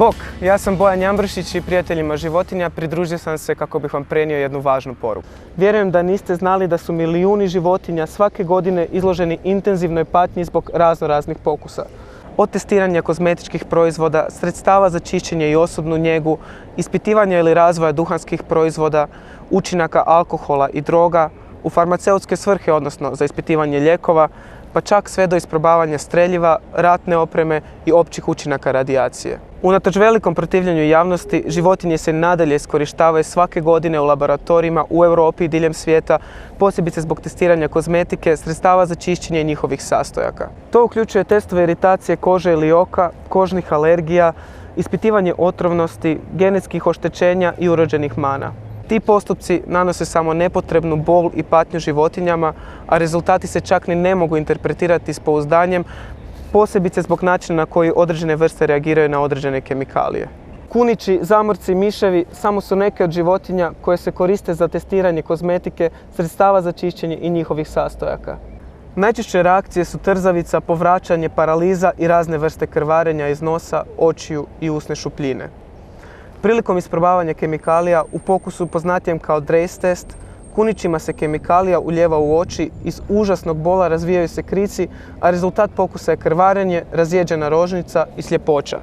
Bok, ja sam Bojan Jambršić i prijateljima životinja pridružio sam se kako bih vam prenio jednu važnu poruku. Vjerujem da niste znali da su milijuni životinja svake godine izloženi intenzivnoj patnji zbog raznih pokusa. Od testiranja kozmetičkih proizvoda, sredstava za čišćenje i osobnu njegu, ispitivanja ili razvoja duhanskih proizvoda, učinaka alkohola i droga, u farmaceutske svrhe, odnosno za ispitivanje lijekova, pa čak sve do isprobavanja streljiva, ratne opreme i općih učinaka radijacije. Unatoč velikom protivljenju javnosti, životinje se nadalje iskorištavaju svake godine u laboratorijima u Europi i diljem svijeta, posebice zbog testiranja kozmetike, sredstava za čišćenje i njihovih sastojaka. To uključuje testove iritacije kože ili oka, kožnih alergija, ispitivanje otrovnosti, genetskih oštećenja i urođenih mana. Ti postupci nanose samo nepotrebnu bol i patnju životinjama, a rezultati se čak ni ne mogu interpretirati s pouzdanjem, posebice zbog načina na koji određene vrste reagiraju na određene kemikalije. Kunići, zamorci, miševi samo su neke od životinja koje se koriste za testiranje kozmetike, sredstava za čišćenje i njihovih sastojaka. Najčešće reakcije su trzavica, povraćanje, paraliza i razne vrste krvarenja iz nosa, očiju i usne šupljine. Prilikom isprobavanja kemikalija u pokusu poznatijem kao Draize test, kunićima se kemikalija ulijeva u oči, iz užasnog bola razvijaju se krici, a rezultat pokusa je krvarenje, razjeđena rožnica i sljepoća.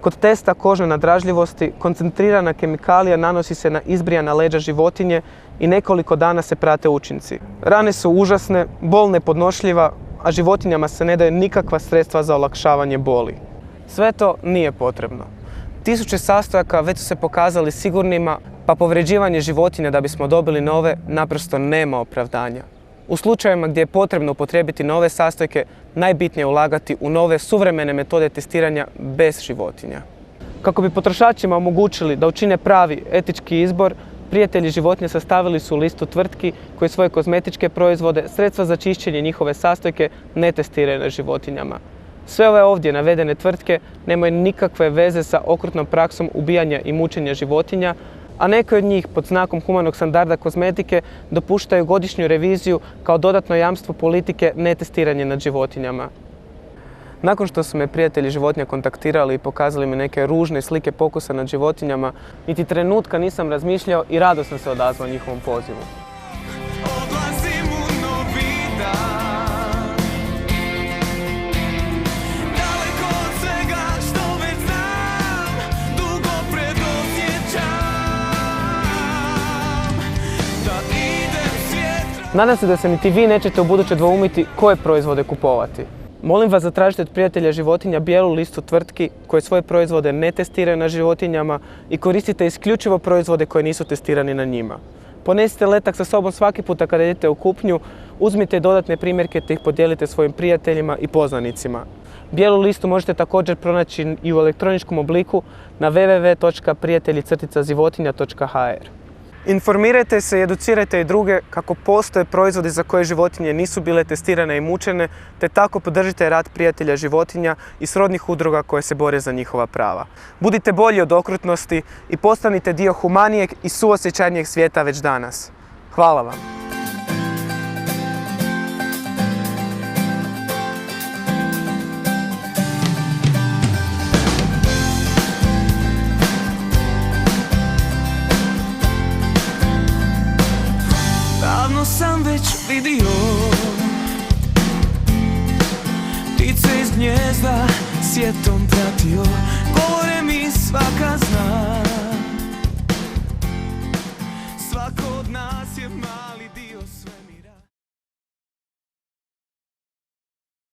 Kod testa kožne nadražljivosti koncentrirana kemikalija nanosi se na izbrijana leđa životinje i nekoliko dana se prate učinci. Rane su užasne, bol nepodnošljiva, a životinjama se ne daju nikakva sredstva za olakšavanje boli. Sve to nije potrebno. Tisuće sastojaka već su se pokazali sigurnima, pa povređivanje životinja da bismo dobili nove naprosto nema opravdanja. U slučajevima gdje je potrebno upotrijebiti nove sastojke, najbitnije je ulagati u nove suvremene metode testiranja bez životinja. Kako bi potrošačima omogućili da učine pravi etički izbor, prijatelji životinja sastavili su listu tvrtki koje svoje kozmetičke proizvode, sredstva za čišćenje njihove sastojke ne testiraju na životinjama. Sve ove ovdje navedene tvrtke nemaju nikakve veze sa okrutnom praksom ubijanja i mučenja životinja, a neke od njih pod znakom humanog standarda kozmetike dopuštaju godišnju reviziju kao dodatno jamstvo politike netestiranje nad životinjama. Nakon što su me prijatelji životinja kontaktirali i pokazali mi neke ružne slike pokusa nad životinjama, niti trenutka nisam razmišljao i rado sam se odazvao njihovom pozivu. Nadam se da se niti vi nećete ubuduće dvoumiti koje proizvode kupovati. Molim vas, zatražite od prijatelja životinja bijelu listu tvrtki koje svoje proizvode ne testiraju na životinjama i koristite isključivo proizvode koji nisu testirani na njima. Ponesite letak sa sobom svaki puta kada idete u kupnju, uzmite dodatne primjerke te ih podijelite svojim prijateljima i poznanicima. Bijelu listu možete također pronaći i u elektroničkom obliku na www.prijatelji-životinja.hr. Informirajte se i educirajte i druge kako postoje proizvodi za koje životinje nisu bile testirane i mučene, te tako podržite rad prijatelja životinja i srodnih udruga koje se bore za njihova prava. Budite bolji od okrutnosti i postanite dio humanijeg i suosjećajnijeg svijeta već danas. Hvala vam! Davno sam već vidio ptice iz gnijezda, sjetom pratio, govore mi svaka zna, svako od nas je mali.